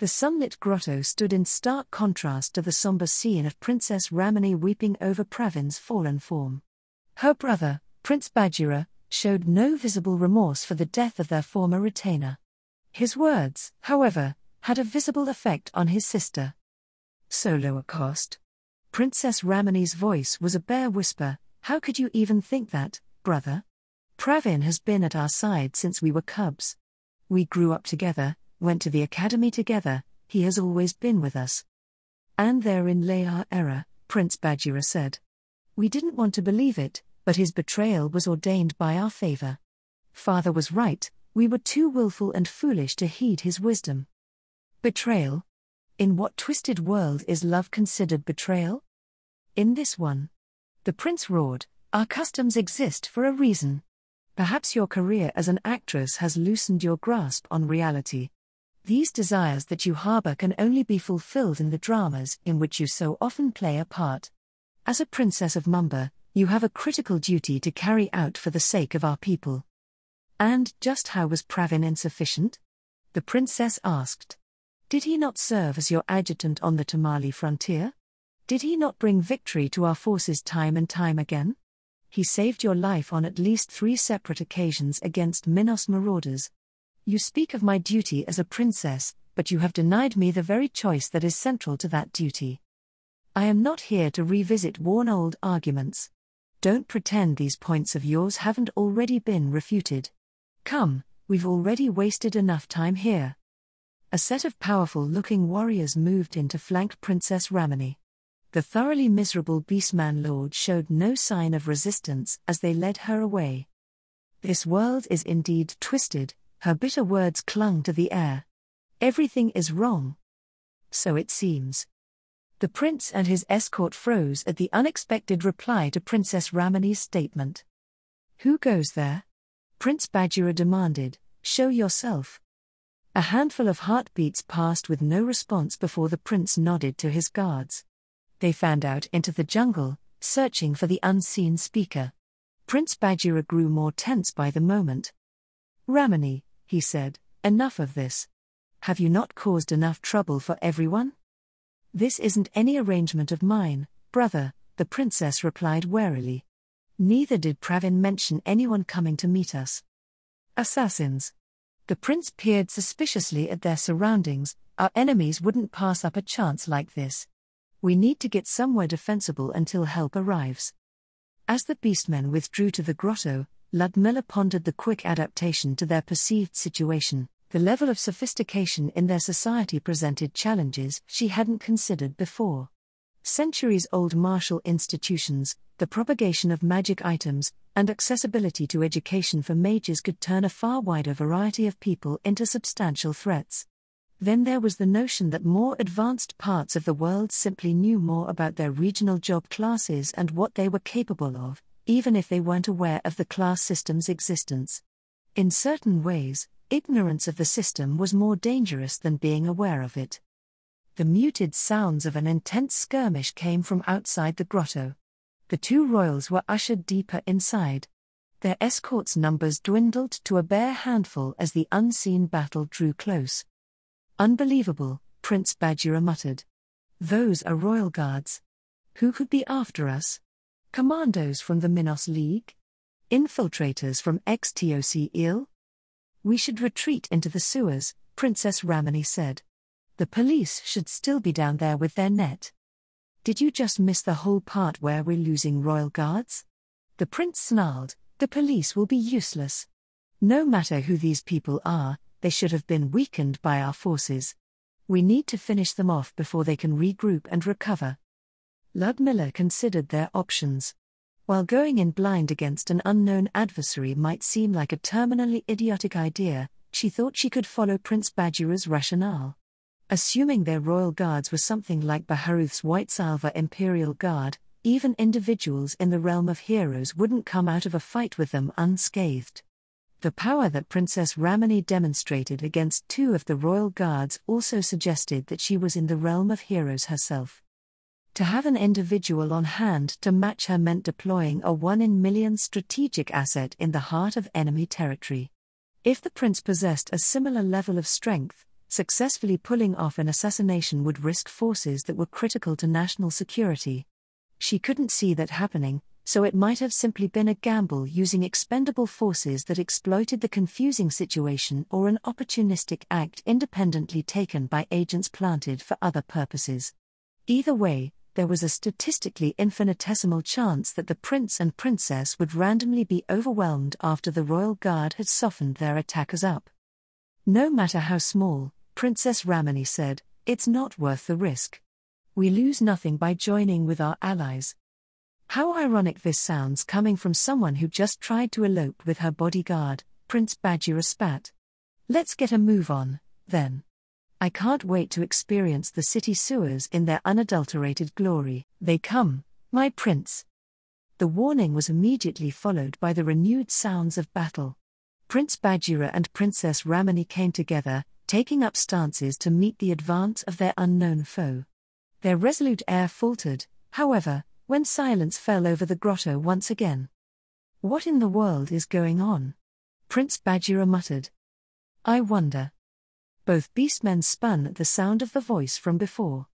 The sunlit grotto stood in stark contrast to the somber scene of Princess Ramani weeping over Pravin's fallen form. Her brother, Prince Badgera, showed no visible remorse for the death of their former retainer. His words, however, had a visible effect on his sister. So low a cost. Princess Ramani's voice was a bare whisper. How could you even think that, brother? Pravin has been at our side since we were cubs. We grew up together, went to the academy together, he has always been with us. And therein lay our error, Prince Badgera said. We didn't want to believe it, but his betrayal was ordained by our favor. Father was right, we were too willful and foolish to heed his wisdom. Betrayal? In what twisted world is love considered betrayal? In this one. The prince roared, our customs exist for a reason. Perhaps your career as an actress has loosened your grasp on reality. These desires that you harbor can only be fulfilled in the dramas in which you so often play a part. As a princess of Mumba, you have a critical duty to carry out for the sake of our people. And just how was Pravin insufficient? The princess asked. Did he not serve as your adjutant on the Tamali frontier? Did he not bring victory to our forces time and time again? He saved your life on at least 3 separate occasions against Minos marauders. You speak of my duty as a princess, but you have denied me the very choice that is central to that duty. I am not here to revisit worn-old arguments. Don't pretend these points of yours haven't already been refuted. Come, we've already wasted enough time here. A set of powerful-looking warriors moved in to flank Princess Ramani. The thoroughly miserable Beastman Lord showed no sign of resistance as they led her away. This world is indeed twisted, her bitter words clung to the air. Everything is wrong. So it seems. The prince and his escort froze at the unexpected reply to Princess Ramani's statement. Who goes there? Prince Badgera demanded, show yourself. A handful of heartbeats passed with no response before the prince nodded to his guards. They fanned out into the jungle, searching for the unseen speaker. Prince Badgera grew more tense by the moment. Ramani, he said, enough of this. Have you not caused enough trouble for everyone? This isn't any arrangement of mine, brother, the princess replied warily. Neither did Pravin mention anyone coming to meet us. Assassins. The prince peered suspiciously at their surroundings. Our enemies wouldn't pass up a chance like this. We need to get somewhere defensible until help arrives. As the beastmen withdrew to the grotto, Ludmilla pondered the quick adaptation to their perceived situation. The level of sophistication in their society presented challenges she hadn't considered before. Centuries-old martial institutions, the propagation of magic items, and accessibility to education for mages could turn a far wider variety of people into substantial threats. Then there was the notion that more advanced parts of the world simply knew more about their regional job classes and what they were capable of, even if they weren't aware of the class system's existence. In certain ways, ignorance of the system was more dangerous than being aware of it. The muted sounds of an intense skirmish came from outside the grotto. The 2 royals were ushered deeper inside. Their escorts' numbers dwindled to a bare handful as the unseen battle drew close. Unbelievable, Prince Badgera muttered. Those are royal guards. Who could be after us? Commandos from the Minos League? Infiltrators from XTOC-IL? We should retreat into the sewers, Princess Ramani said. The police should still be down there with their net. Did you just miss the whole part where we're losing royal guards? The prince snarled, the police will be useless. No matter who these people are, they should have been weakened by our forces. We need to finish them off before they can regroup and recover. Ludmilla considered their options. While going in blind against an unknown adversary might seem like a terminally idiotic idea, she thought she could follow Prince Badgera's rationale. Assuming their royal guards were something like Baharuth's White Salva Imperial Guard, even individuals in the realm of heroes wouldn't come out of a fight with them unscathed. The power that Princess Ramani demonstrated against 2 of the royal guards also suggested that she was in the realm of heroes herself. To have an individual on hand to match her meant deploying a 1-in-million strategic asset in the heart of enemy territory. If the prince possessed a similar level of strength, Successfully pulling off an assassination would risk forces that were critical to national security. She couldn't see that happening, so it might have simply been a gamble using expendable forces that exploited the confusing situation, or an opportunistic act independently taken by agents planted for other purposes. Either way, there was a statistically infinitesimal chance that the prince and princess would randomly be overwhelmed after the royal guard had softened their attackers up. No matter how small, Princess Ramani said, it's not worth the risk. We lose nothing by joining with our allies. How ironic this sounds coming from someone who just tried to elope with her bodyguard, Prince Bagheera spat. Let's get a move on, then. I can't wait to experience the city sewers in their unadulterated glory. They come, my prince. The warning was immediately followed by the renewed sounds of battle. Prince Bagheera and Princess Ramani came together, taking up stances to meet the advance of their unknown foe. Their resolute air faltered, however, when silence fell over the grotto once again. What in the world is going on? Prince Bagheera muttered. I wonder. Both beastmen spun at the sound of the voice from before.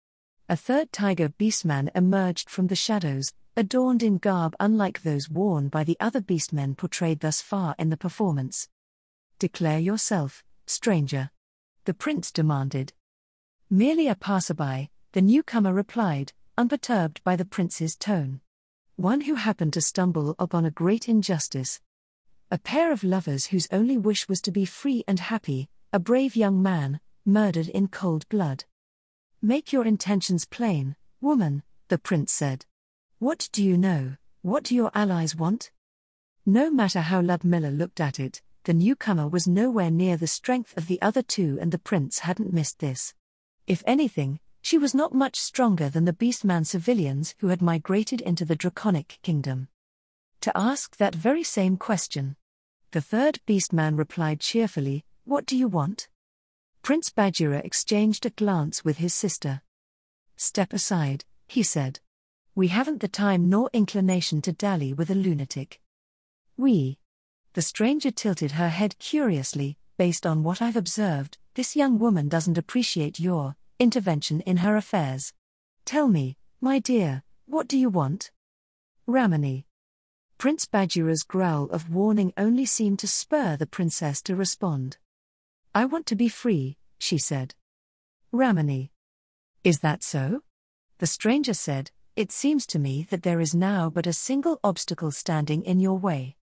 A third tiger beastman emerged from the shadows, adorned in garb unlike those worn by the other beastmen portrayed thus far in the performance. Declare yourself, stranger. The prince demanded. Merely a passerby, the newcomer replied, unperturbed by the prince's tone. One who happened to stumble upon a great injustice. A pair of lovers whose only wish was to be free and happy, a brave young man, murdered in cold blood. Make your intentions plain, woman, the prince said. What do you know? What do your allies want? No matter how Ludmilla looked at it, the newcomer was nowhere near the strength of the other two, and the prince hadn't missed this. If anything, she was not much stronger than the beastman civilians who had migrated into the draconic kingdom. To ask that very same question. The third beastman replied cheerfully, what do you want? Prince Bagheera exchanged a glance with his sister. Step aside, he said. We haven't the time nor inclination to dally with a lunatic. The stranger tilted her head curiously. Based on what I've observed, this young woman doesn't appreciate your intervention in her affairs. Tell me, my dear, what do you want? Ramani. Prince Bagheera's growl of warning only seemed to spur the princess to respond. I want to be free, she said. Ramani. Is that so? The stranger said, it seems to me that there is now but a single obstacle standing in your way.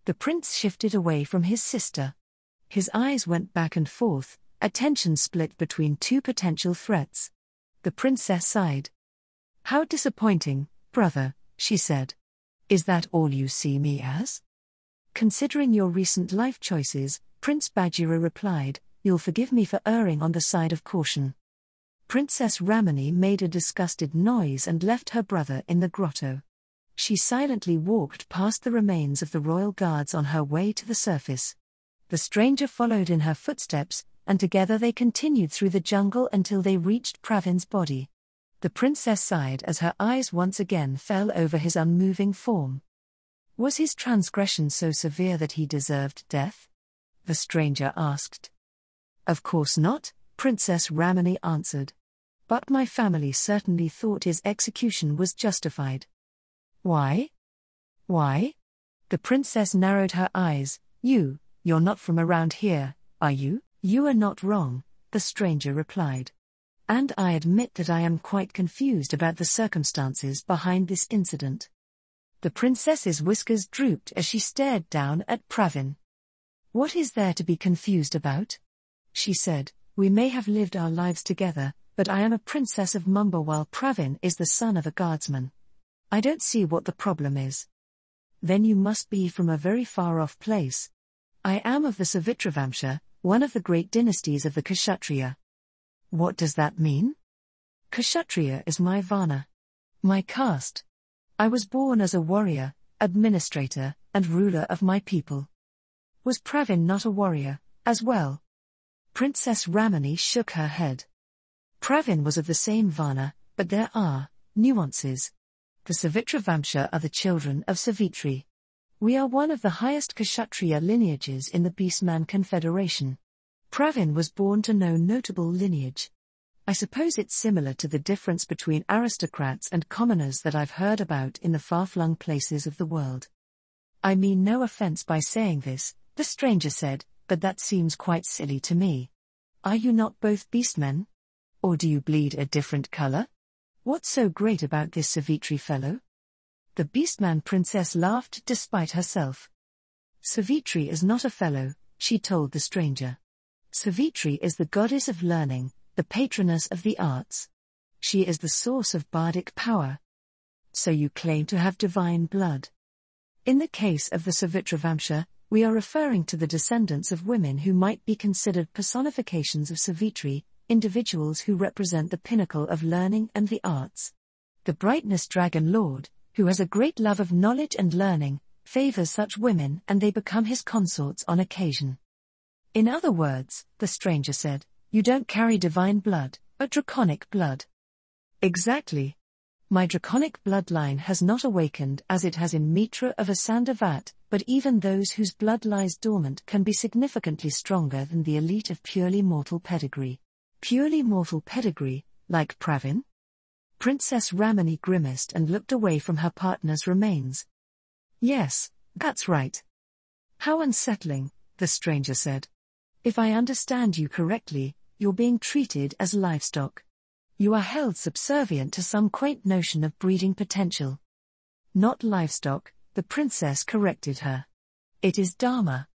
The prince shifted away from his sister. His eyes went back and forth, attention split between two potential threats. The princess sighed. How disappointing, brother, she said. Is that all you see me as? Considering your recent life choices, Prince Bagheera replied, you'll forgive me for erring on the side of caution. Princess Ramani made a disgusted noise and left her brother in the grotto. She silently walked past the remains of the royal guards on her way to the surface. The stranger followed in her footsteps, and together they continued through the jungle until they reached Pravin's body. The princess sighed as her eyes once again fell over his unmoving form. Was his transgression so severe that he deserved death? The stranger asked. Of course not, Princess Ramani answered. But my family certainly thought his execution was justified. Why? Why? The princess narrowed her eyes. You're not from around here, are you? You are not wrong, the stranger replied. And I admit that I am quite confused about the circumstances behind this incident. The princess's whiskers drooped as she stared down at Pravin. What is there to be confused about? She said, we may have lived our lives together, but I am a princess of Mumba while Pravin is the son of a guardsman. I don't see what the problem is. Then you must be from a very far-off place. I am of the Savitravamsha, one of the great dynasties of the Kshatriya. What does that mean? Kshatriya is my Varna. My caste. I was born as a warrior, administrator, and ruler of my people. Was Pravin not a warrior, as well? Princess Ramani shook her head. Pravin was of the same Varna, but there are nuances. The Savitravamsha are the children of Savitri. We are one of the highest Kshatriya lineages in the Beastman Confederation. Pravin was born to no notable lineage. I suppose it's similar to the difference between aristocrats and commoners that I've heard about in the far-flung places of the world. I mean no offense by saying this, the stranger said, but that seems quite silly to me. Are you not both beastmen? Or do you bleed a different color? What's so great about this Savitri fellow? The beastman princess laughed despite herself. Savitri is not a fellow, she told the stranger. Savitri is the goddess of learning, the patroness of the arts. She is the source of bardic power. So you claim to have divine blood. In the case of the Savitravamsha, we are referring to the descendants of women who might be considered personifications of Savitri, individuals who represent the pinnacle of learning and the arts. The brightness dragon lord, who has a great love of knowledge and learning, favors such women and they become his consorts on occasion. In other words, the stranger said, you don't carry divine blood, but draconic blood. Exactly. My draconic bloodline has not awakened as it has in Mitra of Asandavat, but even those whose blood lies dormant can be significantly stronger than the elite of purely mortal pedigree. Purely mortal pedigree, like Pravin? Princess Ramani grimaced and looked away from her partner's remains. Yes, that's right. How unsettling, the stranger said. If I understand you correctly, you're being treated as livestock. You are held subservient to some quaint notion of breeding potential. Not livestock, the princess corrected her. It is Dharma.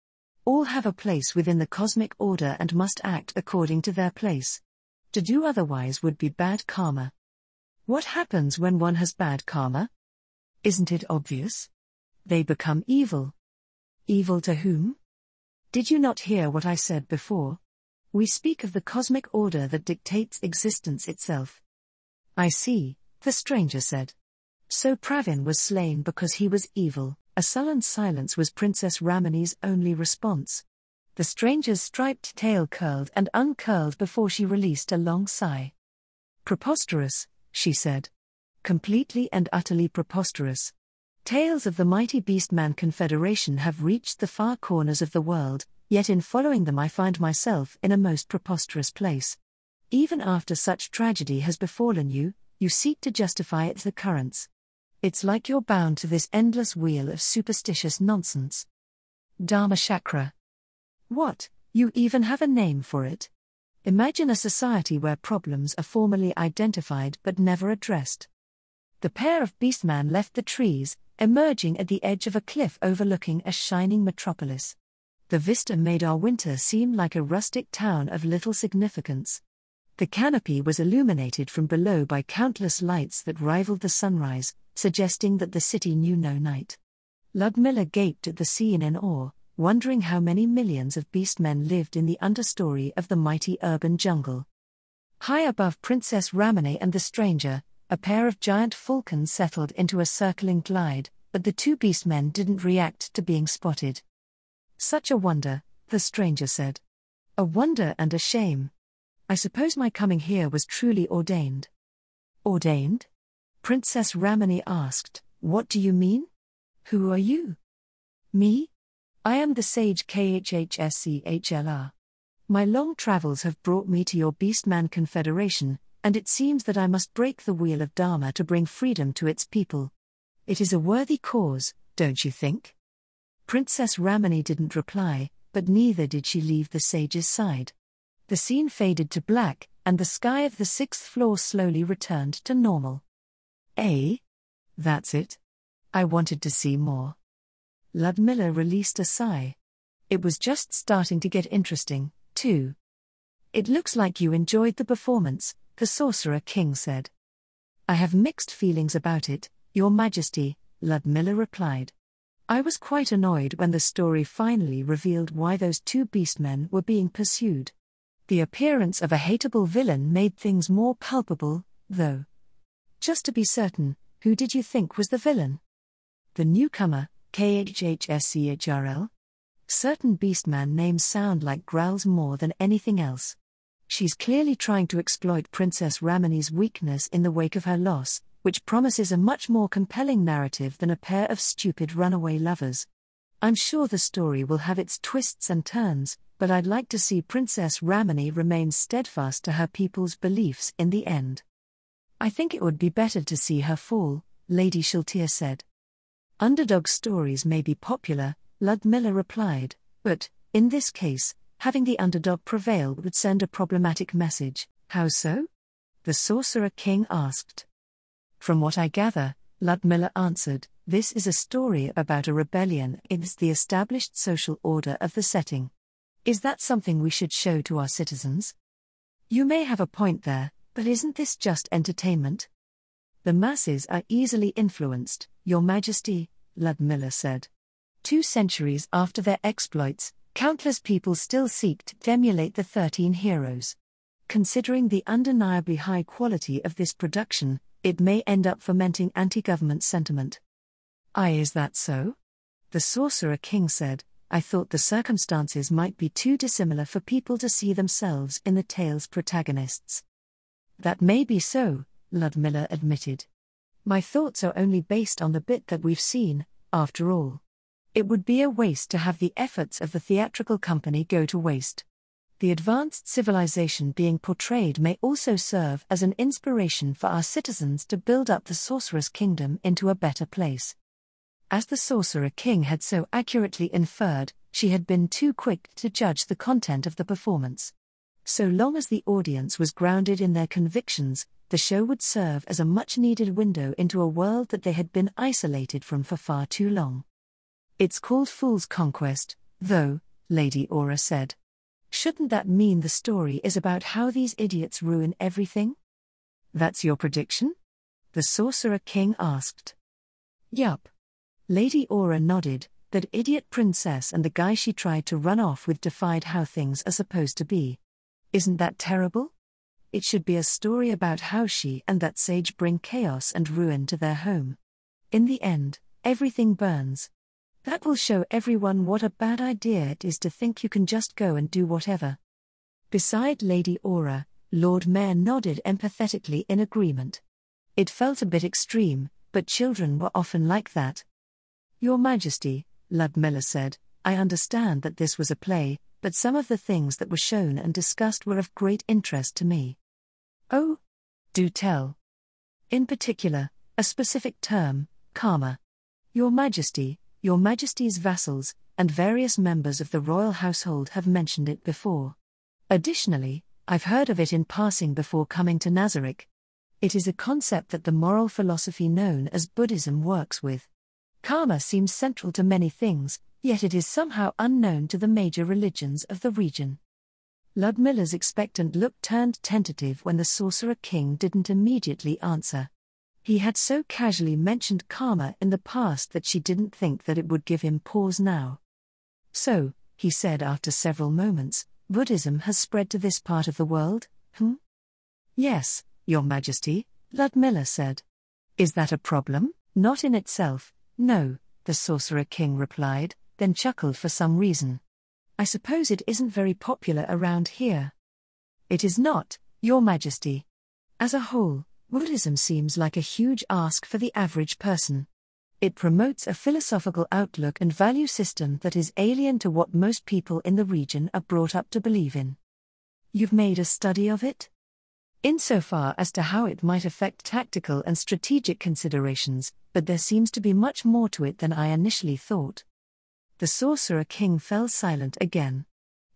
All have a place within the cosmic order and must act according to their place. To do otherwise would be bad karma. What happens when one has bad karma? Isn't it obvious? They become evil. Evil to whom? Did you not hear what I said before? We speak of the cosmic order that dictates existence itself. I see, the stranger said. So Pravin was slain because he was evil. A sullen silence was Princess Ramani's only response. The stranger's striped tail curled and uncurled before she released a long sigh. Preposterous, she said. Completely and utterly preposterous. Tales of the mighty Beastman Confederation have reached the far corners of the world, yet in following them I find myself in a most preposterous place. Even after such tragedy has befallen you, you seek to justify its occurrence. It's like you're bound to this endless wheel of superstitious nonsense. Dharma Chakra. What, you even have a name for it? Imagine a society where problems are formally identified but never addressed. The pair of beastmen left the trees, emerging at the edge of a cliff overlooking a shining metropolis. The vista made our winter seem like a rustic town of little significance. The canopy was illuminated from below by countless lights that rivaled the sunrise, suggesting that the city knew no night. Ludmilla gaped at the scene in awe, wondering how many millions of beastmen lived in the understory of the mighty urban jungle. High above Princess Ramane and the stranger, a pair of giant falcons settled into a circling glide, but the two beastmen didn't react to being spotted. Such a wonder, the stranger said. A wonder and a shame. I suppose my coming here was truly ordained. Ordained? Princess Ramani asked, what do you mean? Who are you? Me? I am the sage Khhschlr. My long travels have brought me to your Beastman Confederation, and it seems that I must break the wheel of Dharma to bring freedom to its people. It is a worthy cause, don't you think? Princess Ramani didn't reply, but neither did she leave the sage's side. The scene faded to black, and the sky of the 6th floor slowly returned to normal. That's it? I wanted to see more. Ludmilla released a sigh. It was just starting to get interesting, too. It looks like you enjoyed the performance, the Sorcerer King said. I have mixed feelings about it, Your Majesty, Ludmilla replied. I was quite annoyed when the story finally revealed why those two beastmen were being pursued. The appearance of a hateable villain made things more palpable, though. Just to be certain, who did you think was the villain? The newcomer, Khhschlr? Certain beastman names sound like growls more than anything else. She's clearly trying to exploit Princess Ramani's weakness in the wake of her loss, which promises a much more compelling narrative than a pair of stupid runaway lovers. I'm sure the story will have its twists and turns, but I'd like to see Princess Ramini remain steadfast to her people's beliefs in the end. I think it would be better to see her fall, Lady Shaltir said. Underdog stories may be popular, Ludmilla replied, but, in this case, having the underdog prevail would send a problematic message. How so? The Sorcerer King asked. From what I gather, Ludmilla answered, this is a story about a rebellion against the established social order of the setting. Is that something we should show to our citizens? You may have a point there, but isn't this just entertainment? The masses are easily influenced, Your Majesty, Ludmilla said. 2 centuries after their exploits, countless people still seek to emulate the 13 heroes. Considering the undeniably high quality of this production, it may end up fomenting anti-government sentiment. Is that so? The Sorcerer King said, I thought the circumstances might be too dissimilar for people to see themselves in the tale's protagonists. That may be so, Ludmilla admitted. My thoughts are only based on the bit that we've seen, after all. It would be a waste to have the efforts of the theatrical company go to waste. The advanced civilization being portrayed may also serve as an inspiration for our citizens to build up the Sorcerer's Kingdom into a better place. As the Sorcerer King had so accurately inferred, she had been too quick to judge the content of the performance. So long as the audience was grounded in their convictions, the show would serve as a much-needed window into a world that they had been isolated from for far too long. It's called Fool's Conquest, though, Lady Aura said. Shouldn't that mean the story is about how these idiots ruin everything? That's your prediction? The Sorcerer King asked. Yup. Lady Aura nodded. That idiot princess and the guy she tried to run off with defied how things are supposed to be. Isn't that terrible? It should be a story about how she and that sage bring chaos and ruin to their home. In the end, everything burns. That will show everyone what a bad idea it is to think you can just go and do whatever. Beside Lady Aura, Lord Mayor nodded empathetically in agreement. It felt a bit extreme, but children were often like that. Your Majesty, Ludmilla said, I understand that this was a play, but some of the things that were shown and discussed were of great interest to me. Oh? Do tell. In particular, a specific term, karma. Your Majesty, Your Majesty's vassals, and various members of the royal household have mentioned it before. Additionally, I've heard of it in passing before coming to Nazarick. It is a concept that the moral philosophy known as Buddhism works with. Karma seems central to many things, yet it is somehow unknown to the major religions of the region. Ludmilla's expectant look turned tentative when the Sorcerer King didn't immediately answer. He had so casually mentioned karma in the past that she didn't think that it would give him pause now. So, he said after several moments, Buddhism has spread to this part of the world, Yes, Your Majesty, Ludmilla said. Is that a problem? Not in itself, no, the Sorcerer King replied, then chuckled for some reason. I suppose it isn't very popular around here. It is not, Your Majesty. As a whole, Buddhism seems like a huge ask for the average person. It promotes a philosophical outlook and value system that is alien to what most people in the region are brought up to believe in. You've made a study of it? Insofar as to how it might affect tactical and strategic considerations, but there seems to be much more to it than I initially thought. The Sorcerer King fell silent again.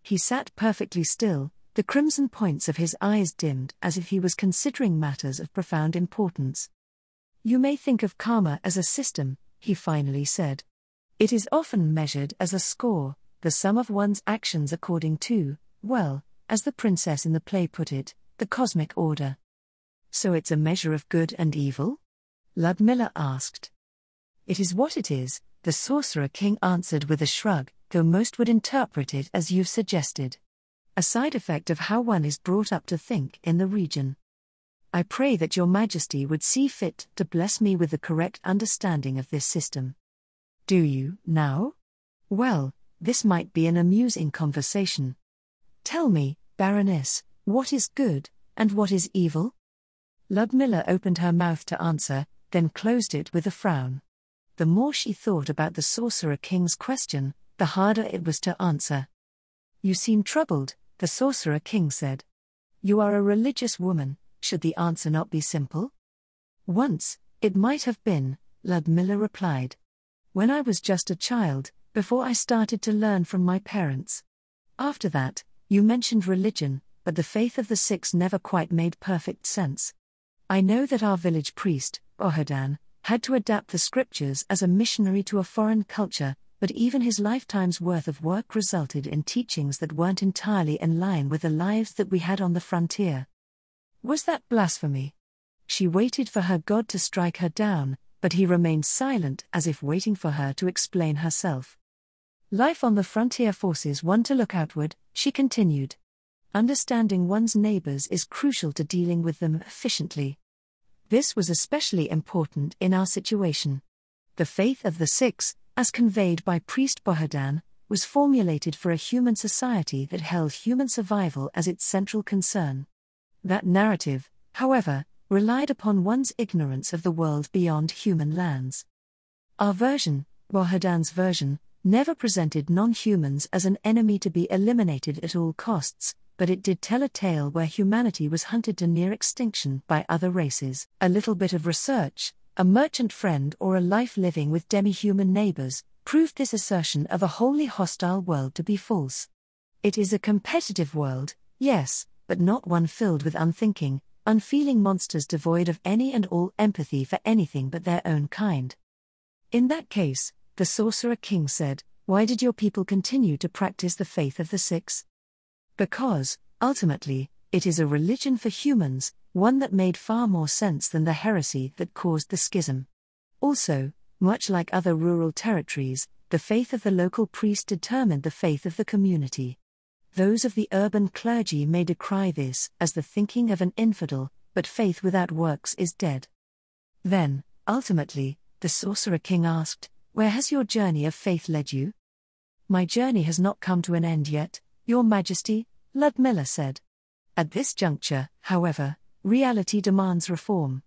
He sat perfectly still, the crimson points of his eyes dimmed as if he was considering matters of profound importance. You may think of karma as a system, he finally said. It is often measured as a score, the sum of one's actions according to, well, as the princess in the play put it, the cosmic order. So it's a measure of good and evil? Ludmilla asked. It is what it is, the Sorcerer King answered with a shrug, though most would interpret it as you've suggested. A side effect of how one is brought up to think in the region. I pray that Your Majesty would see fit to bless me with the correct understanding of this system. Do you, now? Well, this might be an amusing conversation. Tell me, Baroness, what is good, and what is evil? Ludmilla opened her mouth to answer, then closed it with a frown. The more she thought about the Sorcerer King's question, the harder it was to answer. You seem troubled, the Sorcerer King said. You are a religious woman, should the answer not be simple? Once, it might have been, Ludmilla replied. When I was just a child, before I started to learn from my parents. After that, you mentioned religion, but the faith of the six never quite made perfect sense. I know that our village priest, Bohadan, had to adapt the scriptures as a missionary to a foreign culture, but even his lifetime's worth of work resulted in teachings that weren't entirely in line with the lives that we had on the frontier. Was that blasphemy? She waited for her God to strike her down, but he remained silent as if waiting for her to explain herself. Life on the frontier forces one to look outward, she continued. Understanding one's neighbors is crucial to dealing with them efficiently. This was especially important in our situation. The faith of the six, as conveyed by priest Bohadan, was formulated for a human society that held human survival as its central concern. That narrative, however, relied upon one's ignorance of the world beyond human lands. Our version, Bohadan's version, never presented non-humans as an enemy to be eliminated at all costs, but it did tell a tale where humanity was hunted to near extinction by other races. A little bit of research, a merchant friend or a life living with demi-human neighbors, proved this assertion of a wholly hostile world to be false. It is a competitive world, yes, but not one filled with unthinking, unfeeling monsters devoid of any and all empathy for anything but their own kind. In that case, the Sorcerer King said, why did your people continue to practice the faith of the six? Because, ultimately, it is a religion for humans, one that made far more sense than the heresy that caused the schism. Also, much like other rural territories, the faith of the local priest determined the faith of the community. Those of the urban clergy may decry this as the thinking of an infidel, but faith without works is dead. Then, ultimately, the Sorcerer King asked, where has your journey of faith led you? My journey has not come to an end yet, Your Majesty, Ludmilla said. At this juncture, however, reality demands reform.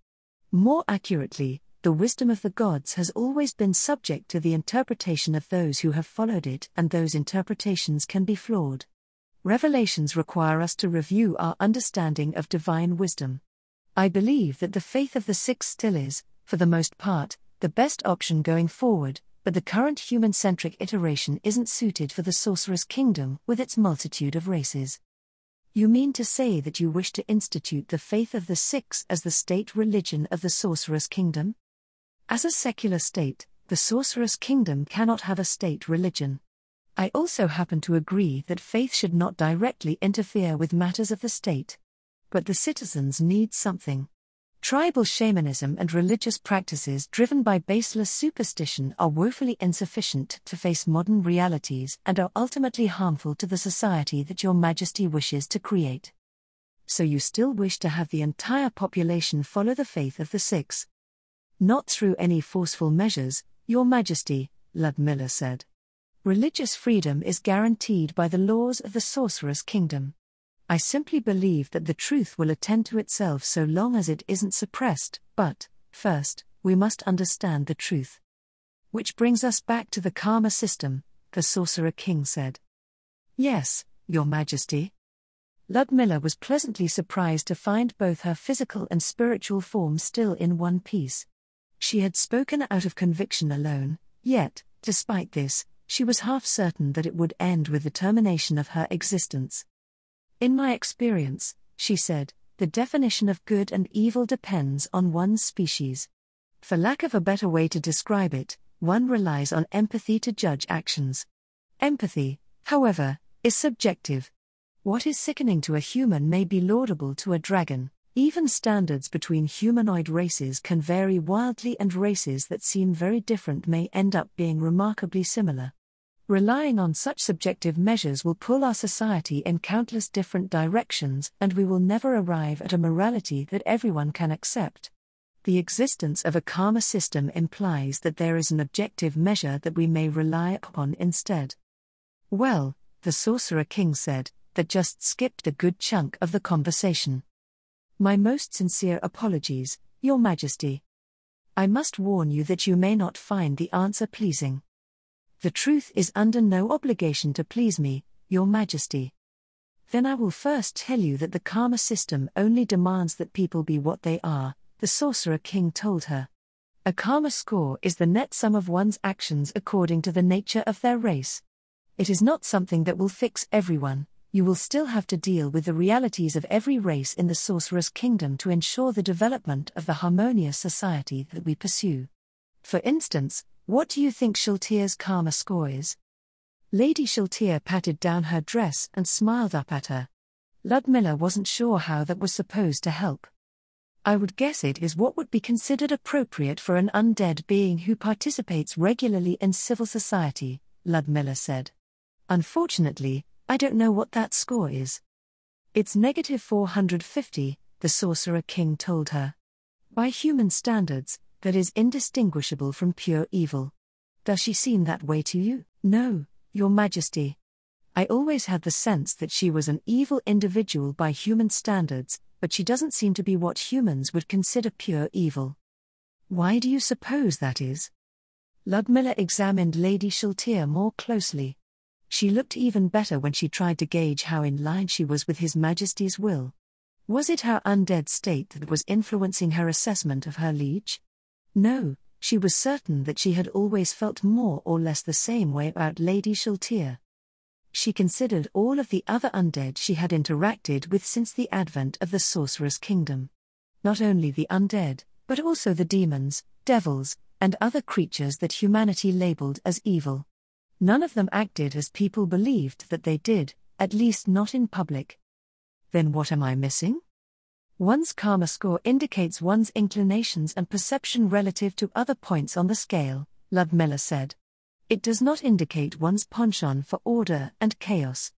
More accurately, the wisdom of the gods has always been subject to the interpretation of those who have followed it, and those interpretations can be flawed. Revelations require us to review our understanding of divine wisdom. I believe that the faith of the six still is, for the most part, the best option going forward, but the current human-centric iteration isn't suited for the Sorcerer's Kingdom with its multitude of races. You mean to say that you wish to institute the faith of the six as the state religion of the Sorcerer's Kingdom? As a secular state, the Sorcerer's Kingdom cannot have a state religion. I also happen to agree that faith should not directly interfere with matters of the state. But the citizens need something. Tribal shamanism and religious practices driven by baseless superstition are woefully insufficient to face modern realities and are ultimately harmful to the society that Your Majesty wishes to create. So you still wish to have the entire population follow the faith of the six? Not through any forceful measures, Your Majesty, Ludmilla said. Religious freedom is guaranteed by the laws of the Sorcerer's Kingdom. I simply believe that the truth will attend to itself so long as it isn't suppressed, but, first, we must understand the truth. Which brings us back to the karma system, the Sorcerer King said. Yes, Your Majesty. Ludmilla was pleasantly surprised to find both her physical and spiritual form still in one piece. She had spoken out of conviction alone, yet, despite this, she was half certain that it would end with the termination of her existence. In my experience, she said, the definition of good and evil depends on one's species. For lack of a better way to describe it, one relies on empathy to judge actions. Empathy, however, is subjective. What is sickening to a human may be laudable to a dragon. Even standards between humanoid races can vary wildly, and races that seem very different may end up being remarkably similar. Relying on such subjective measures will pull our society in countless different directions, and we will never arrive at a morality that everyone can accept. The existence of a karma system implies that there is an objective measure that we may rely upon instead. Well, the Sorcerer King said, that just skipped a good chunk of the conversation. My most sincere apologies, Your Majesty. I must warn you that you may not find the answer pleasing. The truth is under no obligation to please me, Your Majesty. Then I will first tell you that the karma system only demands that people be what they are, the Sorcerer King told her. A karma score is the net sum of one's actions according to the nature of their race. It is not something that will fix everyone. You will still have to deal with the realities of every race in the Sorcerer's Kingdom to ensure the development of the harmonious society that we pursue. For instance, what do you think Shaltir's karma score is? Lady Shaltir patted down her dress and smiled up at her. Ludmilla wasn't sure how that was supposed to help. I would guess it is what would be considered appropriate for an undead being who participates regularly in civil society, Ludmilla said. Unfortunately, I don't know what that score is. It's -450, the Sorcerer King told her. By human standards, that is indistinguishable from pure evil. Does she seem that way to you? No, Your Majesty. I always had the sense that she was an evil individual by human standards, but she doesn't seem to be what humans would consider pure evil. Why do you suppose that is? Ludmilla examined Lady Shaltir more closely. She looked even better when she tried to gauge how in line she was with His Majesty's will. Was it her undead state that was influencing her assessment of her liege? No, she was certain that she had always felt more or less the same way about Lady Shaltir. She considered all of the other undead she had interacted with since the advent of the Sorcerer's Kingdom. Not only the undead, but also the demons, devils, and other creatures that humanity labeled as evil. None of them acted as people believed that they did, at least not in public. Then what am I missing? One's karma score indicates one's inclinations and perception relative to other points on the scale, Ludmilla said. It does not indicate one's penchant for order and chaos.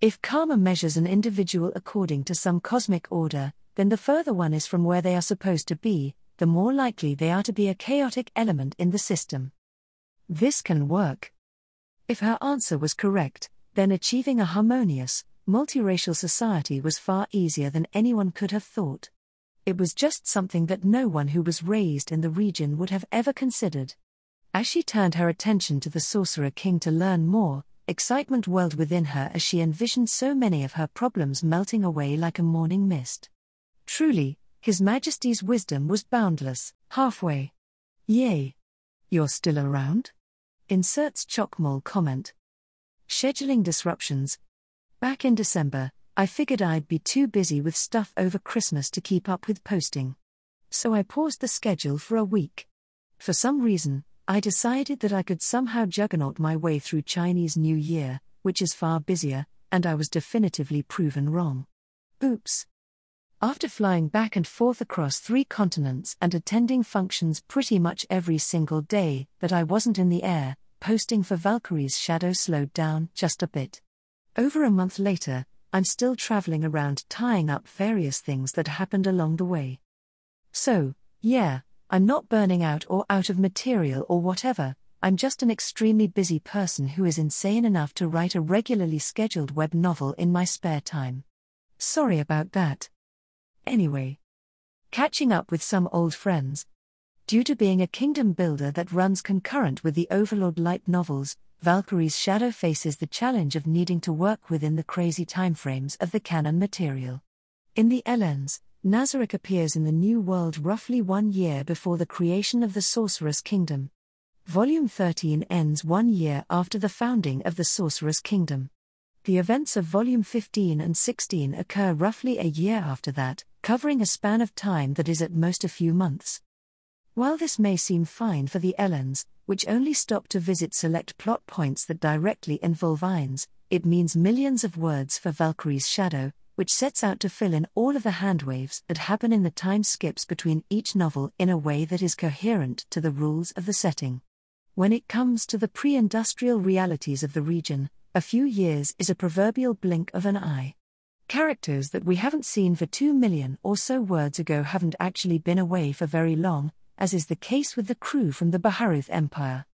If karma measures an individual according to some cosmic order, then the further one is from where they are supposed to be, the more likely they are to be a chaotic element in the system. This can work. If her answer was correct, then achieving a harmonious, multiracial society was far easier than anyone could have thought. It was just something that no one who was raised in the region would have ever considered. As she turned her attention to the Sorcerer King to learn more, excitement welled within her as she envisioned so many of her problems melting away like a morning mist. Truly, His Majesty's wisdom was boundless. Halfway. Yay. You're still around? Inserts Chocmole comment. Scheduling disruptions. Back in December, I figured I'd be too busy with stuff over Christmas to keep up with posting. So I paused the schedule for a week. For some reason, I decided that I could somehow juggernaut my way through Chinese New Year, which is far busier, and I was definitively proven wrong. Oops. After flying back and forth across 3 continents and attending functions pretty much every single day that I wasn't in the air, posting for Valkyrie's Shadow slowed down just a bit. Over a month later, I'm still traveling around tying up various things that happened along the way. So, yeah, I'm not burning out or out of material or whatever, I'm just an extremely busy person who is insane enough to write a regularly scheduled web novel in my spare time. Sorry about that. Anyway. Catching up with some old friends. Due to being a kingdom builder that runs concurrent with the Overlord light novels, Valkyrie's Shadow faces the challenge of needing to work within the crazy timeframes of the canon material. In the LNs, Nazarick appears in the New World roughly 1 year before the creation of the Sorcerer's Kingdom. Volume 13 ends 1 year after the founding of the Sorcerer's Kingdom. The events of Volume 15 and 16 occur roughly a year after that, covering a span of time that is at most a few months. While this may seem fine for the LNs, which only stop to visit select plot points that directly involve Ainz, it means millions of words for Valkyrie's Shadow, which sets out to fill in all of the handwaves that happen in the time skips between each novel in a way that is coherent to the rules of the setting. When it comes to the pre-industrial realities of the region, a few years is a proverbial blink of an eye. Characters that we haven't seen for 2 million or so words ago haven't actually been away for very long, as is the case with the crew from the Baharuth Empire.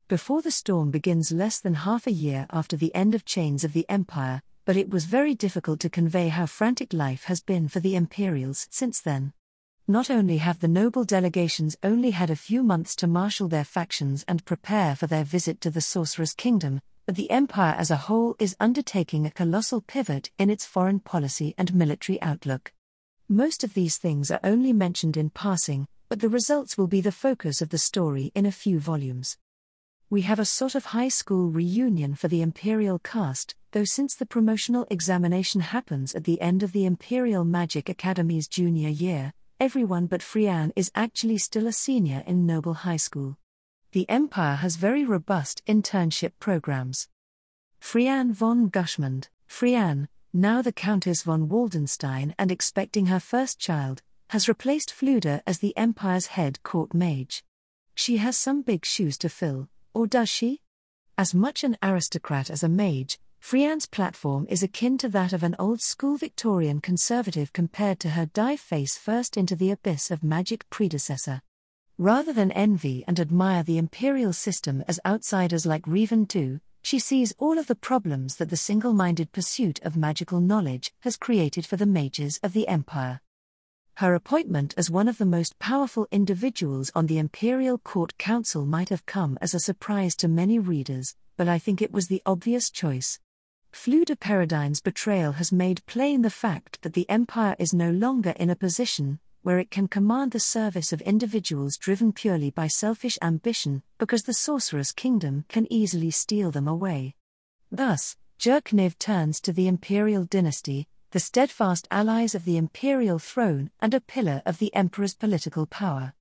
Before the Storm begins less than half a year after the end of Chains of the Empire, but it was very difficult to convey how frantic life has been for the Imperials since then. Not only have the noble delegations only had a few months to marshal their factions and prepare for their visit to the Sorcerer's Kingdom, but the Empire as a whole is undertaking a colossal pivot in its foreign policy and military outlook. Most of these things are only mentioned in passing, but the results will be the focus of the story in a few volumes. We have a sort of high school reunion for the Imperial cast, though since the promotional examination happens at the end of the Imperial Magic Academy's junior year, everyone but Frianne is actually still a senior in Noble High School. The Empire has very robust internship programs. Frianne von Gushmund, Frianne, now the Countess von Waldenstein and expecting her first child, has replaced Fluda as the Empire's head court mage. She has some big shoes to fill, or does she? As much an aristocrat as a mage, Frianne's platform is akin to that of an old-school Victorian conservative compared to her dive-face first into the abyss of magic predecessor. Rather than envy and admire the imperial system as outsiders like Revan do, she sees all of the problems that the single-minded pursuit of magical knowledge has created for the mages of the Empire. Her appointment as one of the most powerful individuals on the Imperial Court Council might have come as a surprise to many readers, but I think it was the obvious choice. Fluda Peridine's betrayal has made plain the fact that the Empire is no longer in a position where it can command the service of individuals driven purely by selfish ambition, because the Sorcerous Kingdom can easily steal them away. Thus, Jerkniv turns to the Imperial dynasty, the steadfast allies of the imperial throne and a pillar of the emperor's political power.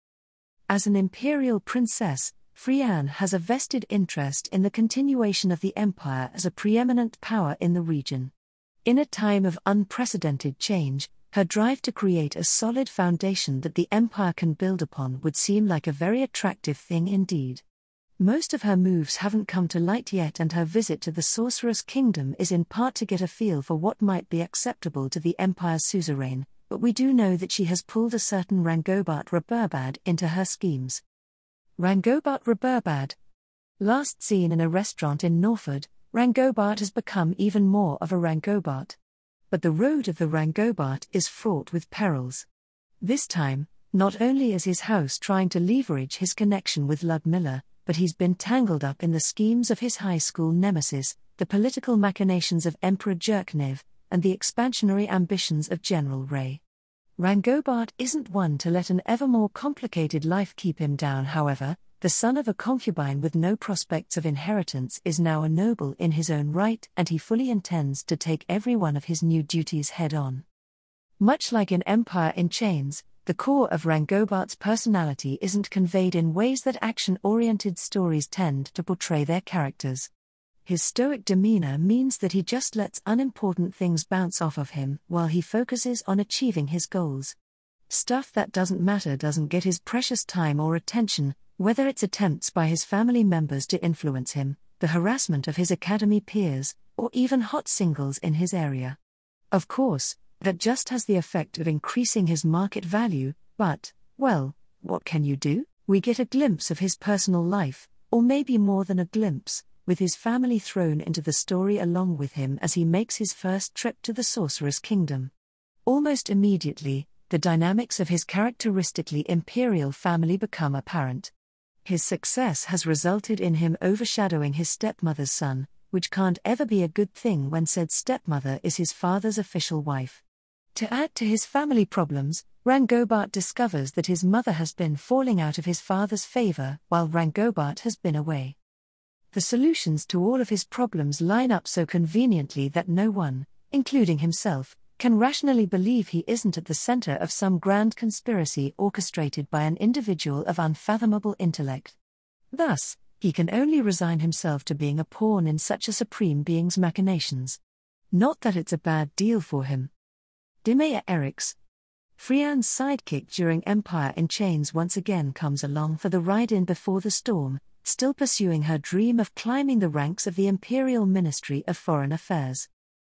As an imperial princess, Frianne has a vested interest in the continuation of the empire as a preeminent power in the region. In a time of unprecedented change, her drive to create a solid foundation that the empire can build upon would seem like a very attractive thing indeed. Most of her moves haven't come to light yet, and her visit to the Sorcerous Kingdom is in part to get a feel for what might be acceptable to the Empire's suzerain, but we do know that she has pulled a certain Rangobart Reburbad into her schemes. Rangobart Reburbad. Last seen in a restaurant in Norford, Rangobart has become even more of a Rangobart. But the road of the Rangobart is fraught with perils. This time, not only is his house trying to leverage his connection with Ludmilla, but he's been tangled up in the schemes of his high school nemesis, the political machinations of Emperor Jerkniv, and the expansionary ambitions of General Ray. Rangobart isn't one to let an ever more complicated life keep him down, however. The son of a concubine with no prospects of inheritance is now a noble in his own right, and he fully intends to take every one of his new duties head-on. Much like in Empire in Chains, the core of Rangobart's personality isn't conveyed in ways that action-oriented stories tend to portray their characters. His stoic demeanor means that he just lets unimportant things bounce off of him while he focuses on achieving his goals. Stuff that doesn't matter doesn't get his precious time or attention, whether it's attempts by his family members to influence him, the harassment of his academy peers, or even hot singles in his area. Of course, that just has the effect of increasing his market value, but, well, what can you do? We get a glimpse of his personal life, or maybe more than a glimpse, with his family thrown into the story along with him as he makes his first trip to the Sorcerous Kingdom. Almost immediately, the dynamics of his characteristically imperial family become apparent. His success has resulted in him overshadowing his stepmother's son, which can't ever be a good thing when said stepmother is his father's official wife. To add to his family problems, Rangobart discovers that his mother has been falling out of his father's favor while Rangobart has been away. The solutions to all of his problems line up so conveniently that no one, including himself, can rationally believe he isn't at the center of some grand conspiracy orchestrated by an individual of unfathomable intellect. Thus, he can only resign himself to being a pawn in such a supreme being's machinations. Not that it's a bad deal for him. Dimea Eriks. Frianne's sidekick during Empire in Chains once again comes along for the ride-in before the storm, still pursuing her dream of climbing the ranks of the Imperial Ministry of Foreign Affairs.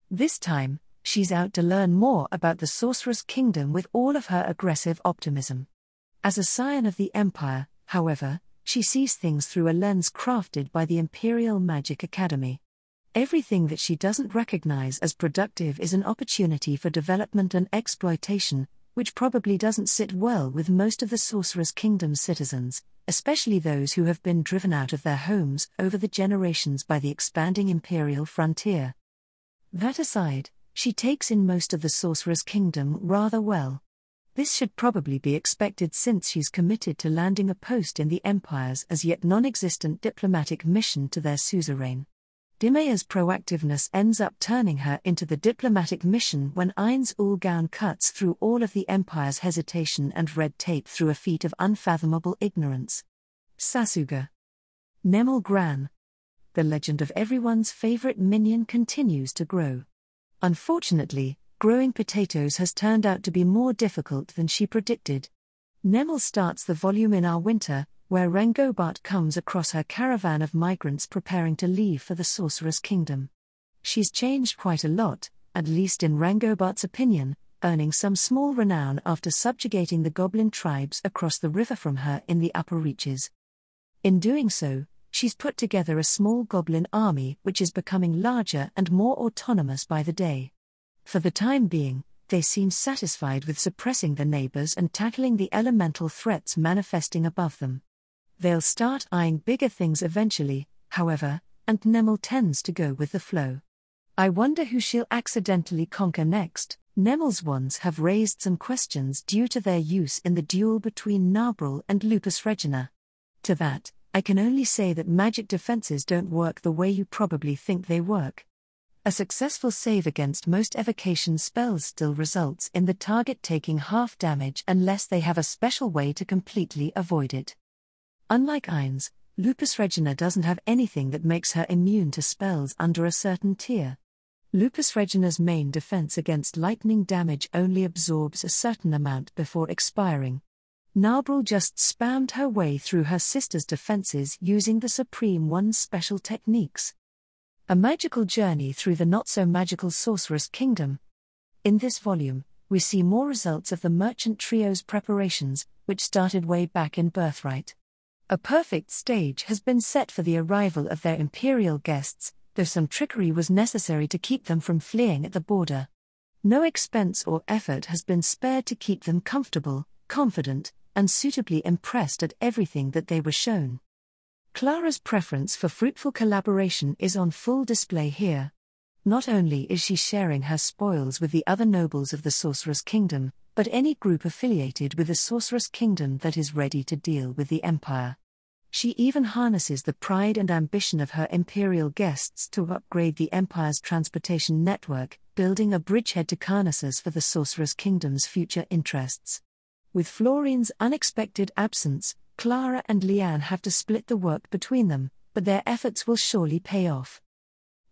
This time, she's out to learn more about the Sorcerous Kingdom with all of her aggressive optimism. As a scion of the Empire, however, she sees things through a lens crafted by the Imperial Magic Academy. Everything that she doesn't recognize as productive is an opportunity for development and exploitation, which probably doesn't sit well with most of the Sorcerer's Kingdom's citizens, especially those who have been driven out of their homes over the generations by the expanding imperial frontier. That aside, she takes in most of the Sorcerer's Kingdom rather well. This should probably be expected since she's committed to landing a post in the Empire's as yet non-existent diplomatic mission to their suzerain. Dimea's proactiveness ends up turning her into the diplomatic mission when Ainz Ulgaun cuts through all of the Empire's hesitation and red tape through a feat of unfathomable ignorance. Sasuga. Nemel Gran. The legend of everyone's favorite minion continues to grow. Unfortunately, growing potatoes has turned out to be more difficult than she predicted. Nemel starts the volume in our winter, where Rangobart comes across her caravan of migrants preparing to leave for the Sorcerer's Kingdom. She's changed quite a lot, at least in Rangobart's opinion, earning some small renown after subjugating the goblin tribes across the river from her in the upper reaches. In doing so, she's put together a small goblin army which is becoming larger and more autonomous by the day. For the time being, they seem satisfied with suppressing their neighbors and tackling the elemental threats manifesting above them. They'll start eyeing bigger things eventually, however, and Nemel tends to go with the flow. I wonder who she'll accidentally conquer next. Nemel's wands have raised some questions due to their use in the duel between Narbril and Lupus Regina. To that, I can only say that magic defenses don't work the way you probably think they work. A successful save against most evocation spells still results in the target taking half damage unless they have a special way to completely avoid it. Unlike Ainz, Lupus Regina doesn't have anything that makes her immune to spells under a certain tier. Lupus Regina's main defense against lightning damage only absorbs a certain amount before expiring. Narbril just spammed her way through her sister's defenses using the Supreme One's special techniques. A magical journey through the not-so-magical Sorcerer's Kingdom. In this volume, we see more results of the Merchant Trio's preparations, which started way back in Birthright. A perfect stage has been set for the arrival of their imperial guests, though some trickery was necessary to keep them from fleeing at the border. No expense or effort has been spared to keep them comfortable, confident, and suitably impressed at everything that they were shown. Clara's preference for fruitful collaboration is on full display here. Not only is she sharing her spoils with the other nobles of the Sorcerer's Kingdom, but any group affiliated with the Sorcerer's Kingdom that is ready to deal with the Empire. She even harnesses the pride and ambition of her imperial guests to upgrade the Empire's transportation network, building a bridgehead to Carnassus for the Sorcerer's Kingdom's future interests. With Florian's unexpected absence, Clara and Leanne have to split the work between them, but their efforts will surely pay off.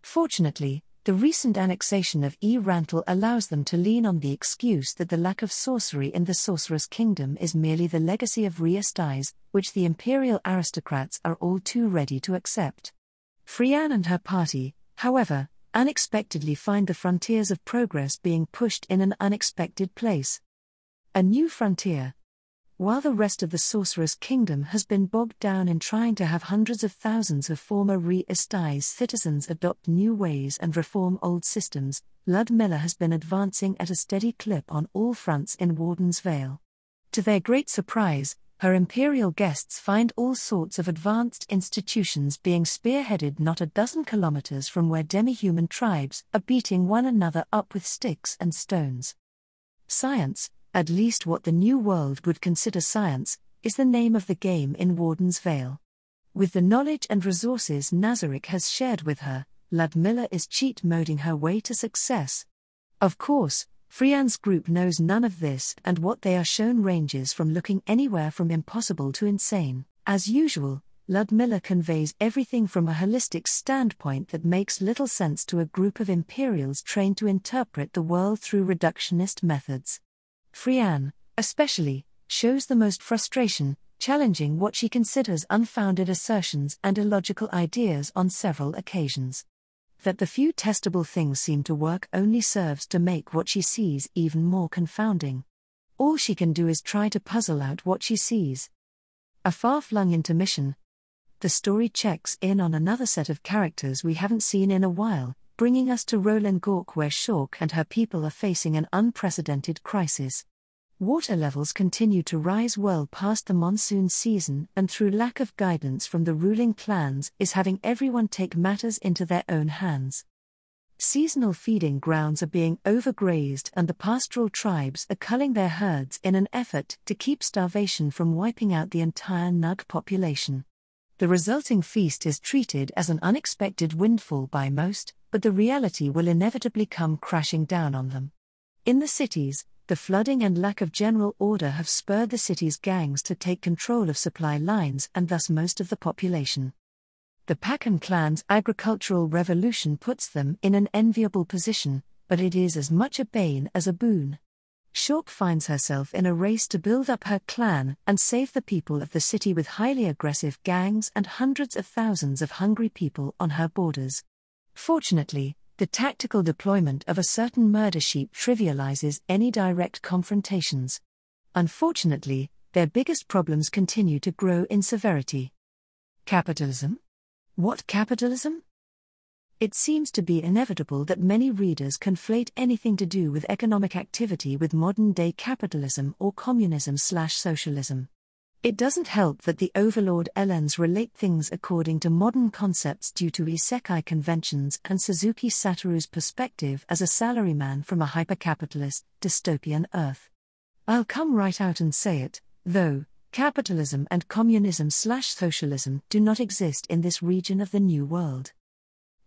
Fortunately, the recent annexation of Rantel allows them to lean on the excuse that the lack of sorcery in the Sorcerer's Kingdom is merely the legacy of Riestais, which the imperial aristocrats are all too ready to accept. Frianne and her party, however, unexpectedly find the frontiers of progress being pushed in an unexpected place. A new frontier. While the rest of the Sorcerer's Kingdom has been bogged down in trying to have hundreds of thousands of former Riestais citizens adopt new ways and reform old systems, Ludmilla has been advancing at a steady clip on all fronts in Warden's Vale. To their great surprise, her imperial guests find all sorts of advanced institutions being spearheaded not a dozen kilometers from where demi-human tribes are beating one another up with sticks and stones. Science, at least what the New World would consider science, is the name of the game in Warden's Vale. With the knowledge and resources Nazarick has shared with her, Ludmilla is cheat-moding her way to success. Of course, Frianne's group knows none of this, and what they are shown ranges from looking anywhere from impossible to insane. As usual, Ludmilla conveys everything from a holistic standpoint that makes little sense to a group of Imperials trained to interpret the world through reductionist methods. Frianne, especially, shows the most frustration, challenging what she considers unfounded assertions and illogical ideas on several occasions. That the few testable things seem to work only serves to make what she sees even more confounding. All she can do is try to puzzle out what she sees. A far-flung intermission. The story checks in on another set of characters we haven't seen in a while, bringing us to Roland Gork, where Shork and her people are facing an unprecedented crisis. Water levels continue to rise well past the monsoon season, and through lack of guidance from the ruling clans is having everyone take matters into their own hands. Seasonal feeding grounds are being overgrazed, and the pastoral tribes are culling their herds in an effort to keep starvation from wiping out the entire Nug population. The resulting feast is treated as an unexpected windfall by most, but the reality will inevitably come crashing down on them. In the cities, the flooding and lack of general order have spurred the city's gangs to take control of supply lines and thus most of the population. The Pakan clan's agricultural revolution puts them in an enviable position, but it is as much a bane as a boon. Shork finds herself in a race to build up her clan and save the people of the city with highly aggressive gangs and hundreds of thousands of hungry people on her borders. Fortunately, the tactical deployment of a certain murder sheep trivializes any direct confrontations. Unfortunately, their biggest problems continue to grow in severity. Capitalism? What capitalism? It seems to be inevitable that many readers conflate anything to do with economic activity with modern-day capitalism or communism/socialism. It doesn't help that the Overlord Elens relate things according to modern concepts due to isekai conventions and Suzuki Satoru's perspective as a salaryman from a hypercapitalist, dystopian Earth. I'll come right out and say it, though. Capitalism and communism/socialism do not exist in this region of the New World.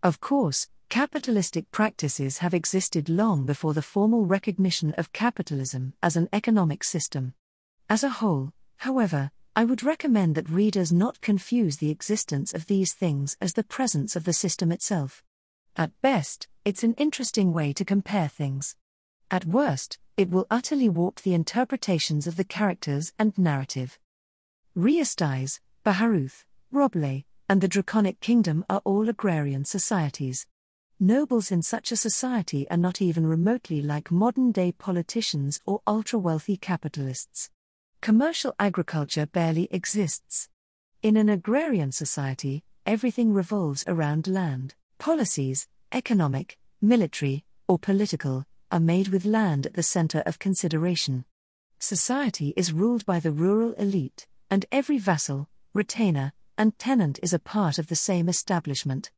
Of course, capitalistic practices have existed long before the formal recognition of capitalism as an economic system. As a whole, however, I would recommend that readers not confuse the existence of these things as the presence of the system itself. At best, it's an interesting way to compare things. At worst, it will utterly warp the interpretations of the characters and narrative. Riastais, Baharuth, Roble, and the Draconic Kingdom are all agrarian societies. Nobles in such a society are not even remotely like modern-day politicians or ultra-wealthy capitalists. Commercial agriculture barely exists. In an agrarian society, everything revolves around land. Policies, economic, military, or political, are made with land at the center of consideration. Society is ruled by the rural elite, and every vassal, retainer, and tenant is a part of the same establishment.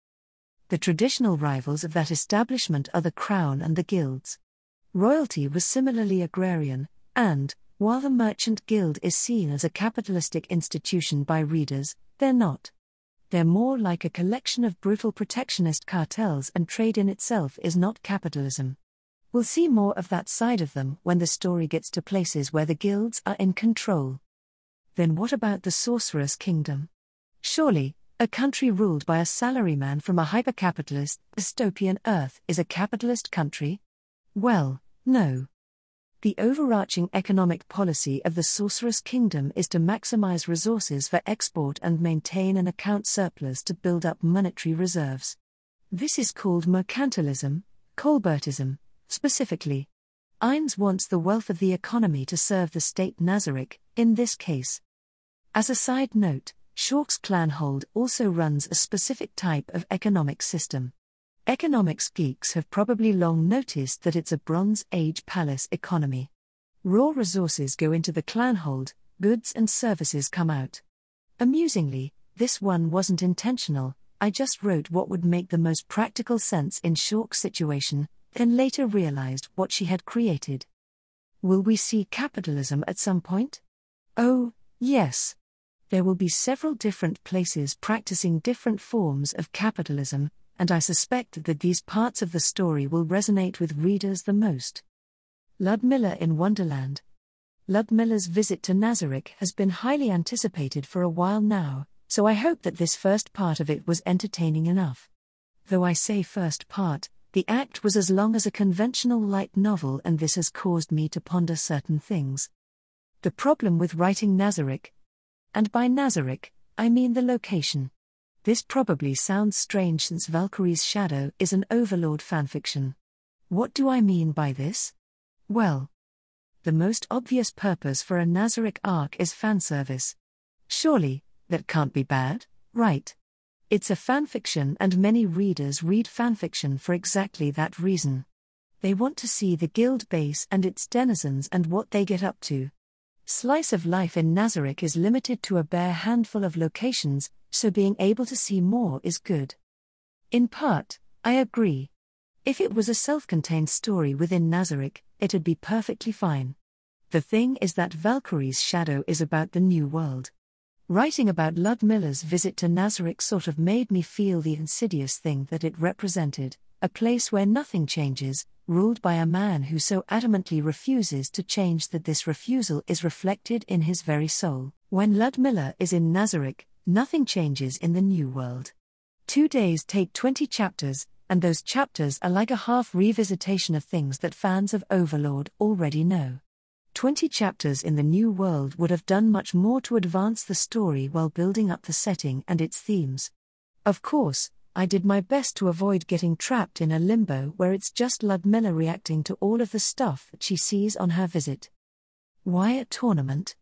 The traditional rivals of that establishment are the crown and the guilds. Royalty was similarly agrarian, and, while the merchant guild is seen as a capitalistic institution by readers, they're not. They're more like a collection of brutal protectionist cartels, and trade in itself is not capitalism. We'll see more of that side of them when the story gets to places where the guilds are in control. Then what about the Sorcerer's Kingdom? Surely, a country ruled by a salaryman from a hypercapitalist, dystopian Earth is a capitalist country? Well, no. The overarching economic policy of the Sorcerer's Kingdom is to maximize resources for export and maintain an account surplus to build up monetary reserves. This is called mercantilism, Colbertism, specifically. Ainz wants the wealth of the economy to serve the state Nazarick, in this case. As a side note, Shork's clanhold also runs a specific type of economic system. Economics geeks have probably long noticed that it's a Bronze Age palace economy. Raw resources go into the clanhold, goods and services come out. Amusingly, this one wasn't intentional, I just wrote what would make the most practical sense in Shork's situation, then later realized what she had created. Will we see capitalism at some point? Oh, yes. There will be several different places practicing different forms of capitalism, and I suspect that these parts of the story will resonate with readers the most. Ludmilla in Wonderland. Ludmilla's visit to Nazarick has been highly anticipated for a while now, so I hope that this first part of it was entertaining enough. Though I say first part, the act was as long as a conventional light novel, and this has caused me to ponder certain things. The problem with writing Nazarick, and by Nazarick, I mean the location. This probably sounds strange since Valkyrie's Shadow is an Overlord fanfiction. What do I mean by this? Well, the most obvious purpose for a Nazarick arc is fanservice. Surely, that can't be bad, right? It's a fanfiction, and many readers read fanfiction for exactly that reason. They want to see the guild base and its denizens and what they get up to. Slice of life in Nazarick is limited to a bare handful of locations, so being able to see more is good. In part, I agree. If it was a self-contained story within Nazarick, it'd be perfectly fine. The thing is that Valkyrie's shadow is about the new world. Writing about Ludmilla's visit to Nazarick sort of made me feel the insidious thing that it represented, a place where nothing changes, ruled by a man who so adamantly refuses to change that this refusal is reflected in his very soul. When Ludmilla is in Nazarick, nothing changes in the new world. 2 days take 20 chapters, and those chapters are like a half revisitation of things that fans of Overlord already know. 20 chapters in the new world would have done much more to advance the story while building up the setting and its themes. Of course, I did my best to avoid getting trapped in a limbo where it's just Ludmilla reacting to all of the stuff that she sees on her visit. Why a tournament?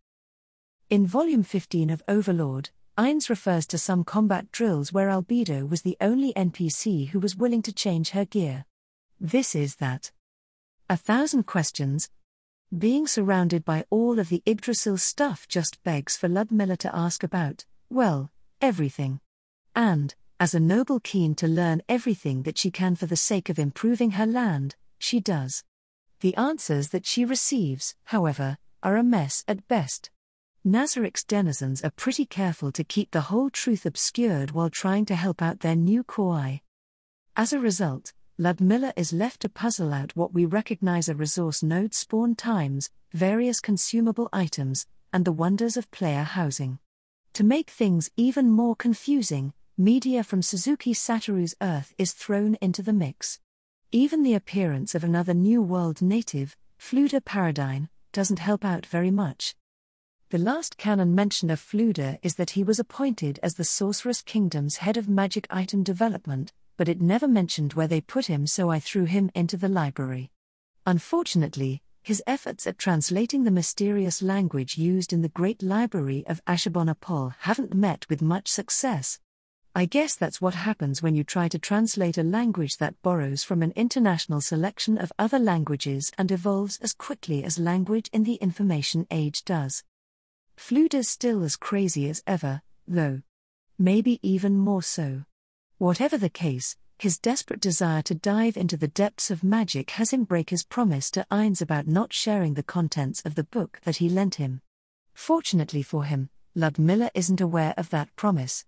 In Volume 15 of Overlord, Ainz refers to some combat drills where Albedo was the only NPC who was willing to change her gear. This is that. 1,000 questions. Being surrounded by all of the Yggdrasil stuff just begs for Ludmilla to ask about, well, everything. And, as a noble keen to learn everything that she can for the sake of improving her land, she does. The answers that she receives, however, are a mess at best. Nazarick's denizens are pretty careful to keep the whole truth obscured while trying to help out their new Koi. As a result, Ludmilla is left to puzzle out what we recognize as resource node spawn times, various consumable items, and the wonders of player housing. To make things even more confusing, media from Suzuki Satoru's Earth is thrown into the mix. Even the appearance of another New World native, Fluda Paradine, doesn't help out very much. The last canon mention of Fluda is that he was appointed as the Sorceress Kingdom's head of magic item development, but it never mentioned where they put him, so I threw him into the library. Unfortunately, his efforts at translating the mysterious language used in the Great Library of Ashtabula haven't met with much success. I guess that's what happens when you try to translate a language that borrows from an international selection of other languages and evolves as quickly as language in the information age does. Fluda's still as crazy as ever, though. Maybe even more so. Whatever the case, his desperate desire to dive into the depths of magic has him break his promise to Ainz about not sharing the contents of the book that he lent him. Fortunately for him, Ludmilla isn't aware of that promise.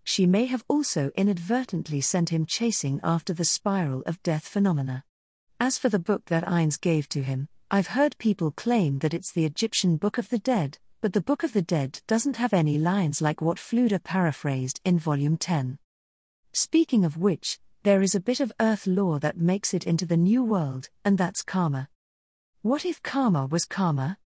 She may have also inadvertently sent him chasing after the spiral of death phenomena. As for the book that Ainz gave to him, I've heard people claim that it's the Egyptian Book of the Dead, but the Book of the Dead doesn't have any lines like what Fluda paraphrased in Volume 10. Speaking of which, there is a bit of Earth lore that makes it into the new world, and that's karma. What if karma was karma?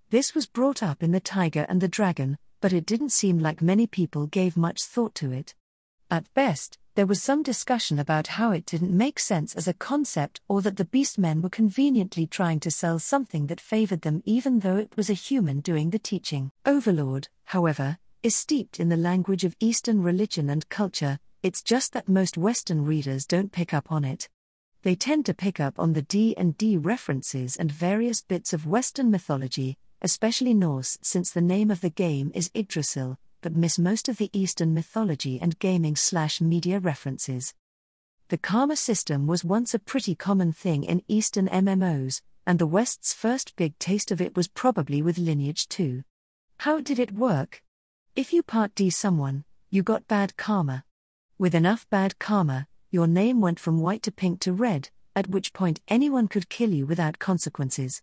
This was brought up in The Tiger and the Dragon, but it didn't seem like many people gave much thought to it. At best, there was some discussion about how it didn't make sense as a concept, or that the beastmen were conveniently trying to sell something that favored them even though it was a human doing the teaching. Overlord, however, is steeped in the language of Eastern religion and culture. It's just that most Western readers don't pick up on it. They tend to pick up on the D&D references and various bits of Western mythology, especially Norse, since the name of the game is Yggdrasil, but miss most of the Eastern mythology and gaming/media references. The karma system was once a pretty common thing in Eastern MMOs, and the West's first big taste of it was probably with Lineage 2. How did it work? If you part D someone, you got bad karma. With enough bad karma, your name went from white to pink to red, at which point anyone could kill you without consequences.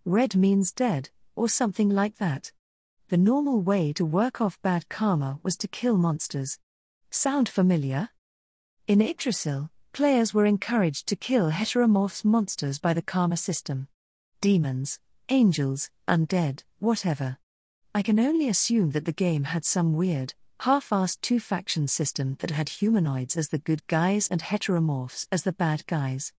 Red means dead, or something like that. The normal way to work off bad karma was to kill monsters. Sound familiar? In Yggdrasil, players were encouraged to kill heteromorphs monsters by the karma system. Demons, angels, undead, whatever. I can only assume that the game had some weird, half-assed two-faction system that had humanoids as the good guys and heteromorphs as the bad guys.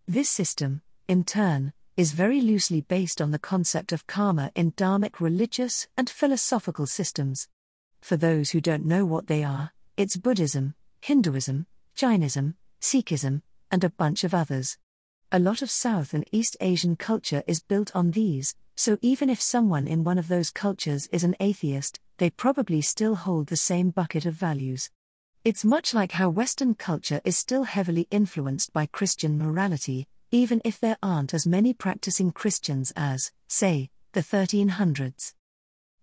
This system, in turn, is very loosely based on the concept of karma in dharmic religious and philosophical systems. For those who don't know what they are, it's Buddhism, Hinduism, Jainism, Sikhism, and a bunch of others. A lot of South and East Asian culture is built on these, so even if someone in one of those cultures is an atheist, they probably still hold the same bucket of values. It's much like how Western culture is still heavily influenced by Christian morality, even if there aren't as many practicing Christians as, say, the 1300s.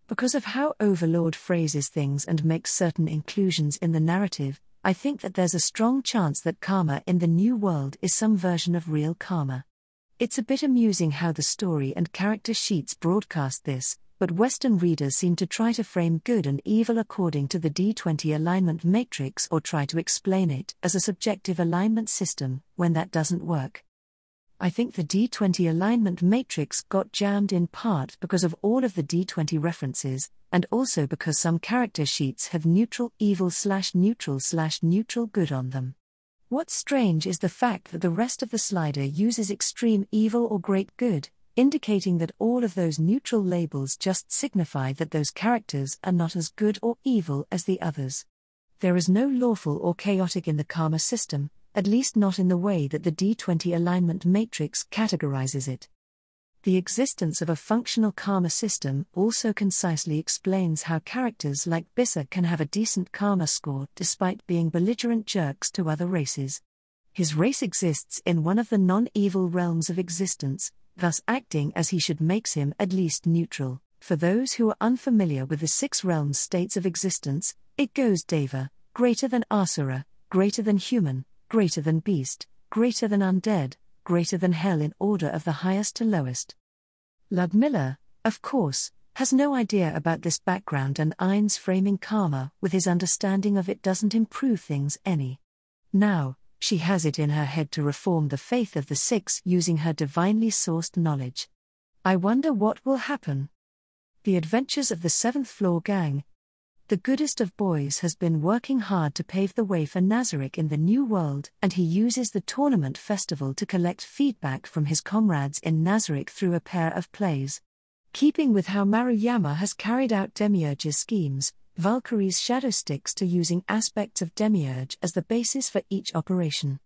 Because of how Overlord phrases things and makes certain inclusions in the narrative, I think that there's a strong chance that karma in the New World is some version of real karma. It's a bit amusing how the story and character sheets broadcast this, but Western readers seem to try to frame good and evil according to the D20 alignment matrix or try to explain it as a subjective alignment system, when that doesn't work. I think the D20 alignment matrix got jammed in part because of all of the D20 references, and also because some character sheets have neutral evil/neutral/neutral good on them. What's strange is the fact that the rest of the slider uses extreme evil or great good, indicating that all of those neutral labels just signify that those characters are not as good or evil as the others. There is no lawful or chaotic in the karma system, at least not in the way that the D20 alignment matrix categorizes it. The existence of a functional karma system also concisely explains how characters like Bisa can have a decent karma score despite being belligerent jerks to other races. His race exists in one of the non-evil realms of existence, thus acting as he should makes him at least neutral. For those who are unfamiliar with the 6 realms states of existence, it goes Deva, greater than Asura, greater than human, greater than beast, greater than undead, greater than hell in order of the highest to lowest. Ludmilla, of course, has no idea about this background, and Ein's framing karma with his understanding of it doesn't improve things any. Now, she has it in her head to reform the faith of the 6 using her divinely sourced knowledge. I wonder what will happen. The Adventures of the 7th Floor Gang. The goodest of boys has been working hard to pave the way for Nazarick in the New World, and he uses the tournament festival to collect feedback from his comrades in Nazarick through a pair of plays. Keeping with how Maruyama has carried out Demiurge's schemes, Valkyrie's shadow sticks to using aspects of Demiurge as the basis for each operation.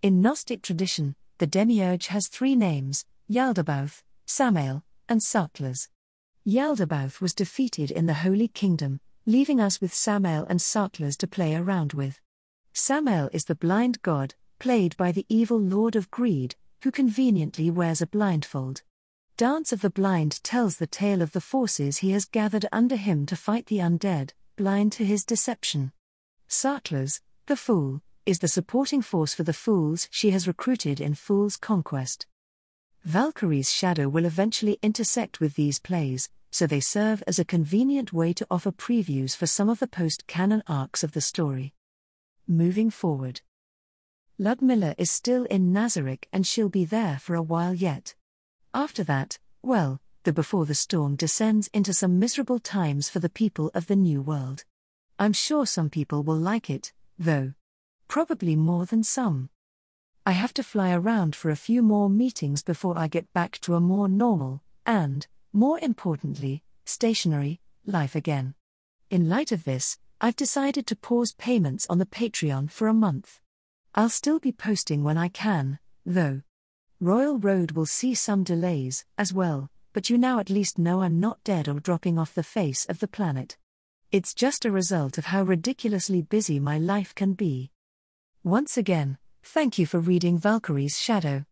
In Gnostic tradition, the Demiurge has 3 names, Yaldabaoth, Samael, and Sarkles. Yaldabaoth was defeated in the Holy Kingdom, leaving us with Samael and Sarkles to play around with. Samael is the blind god, played by the evil Lord of Greed, who conveniently wears a blindfold. Dance of the Blind tells the tale of the forces he has gathered under him to fight the undead, blind to his deception. Sarkles, the Fool, is the supporting force for the fools she has recruited in Fool's Conquest. Valkyrie's shadow will eventually intersect with these plays, so they serve as a convenient way to offer previews for some of the post-canon arcs of the story. Moving forward. Ludmilla is still in Nazarick and she'll be there for a while yet. After that, well, the Before the Storm descends into some miserable times for the people of the New World. I'm sure some people will like it, though. Probably more than some. I have to fly around for a few more meetings before I get back to a more normal, and, more importantly, stationary, life again. In light of this, I've decided to pause payments on the Patreon for a month. I'll still be posting when I can, though. Royal Road will see some delays, as well, but you now at least know I'm not dead or dropping off the face of the planet. It's just a result of how ridiculously busy my life can be. Once again, thank you for reading Valkyrie's Shadow.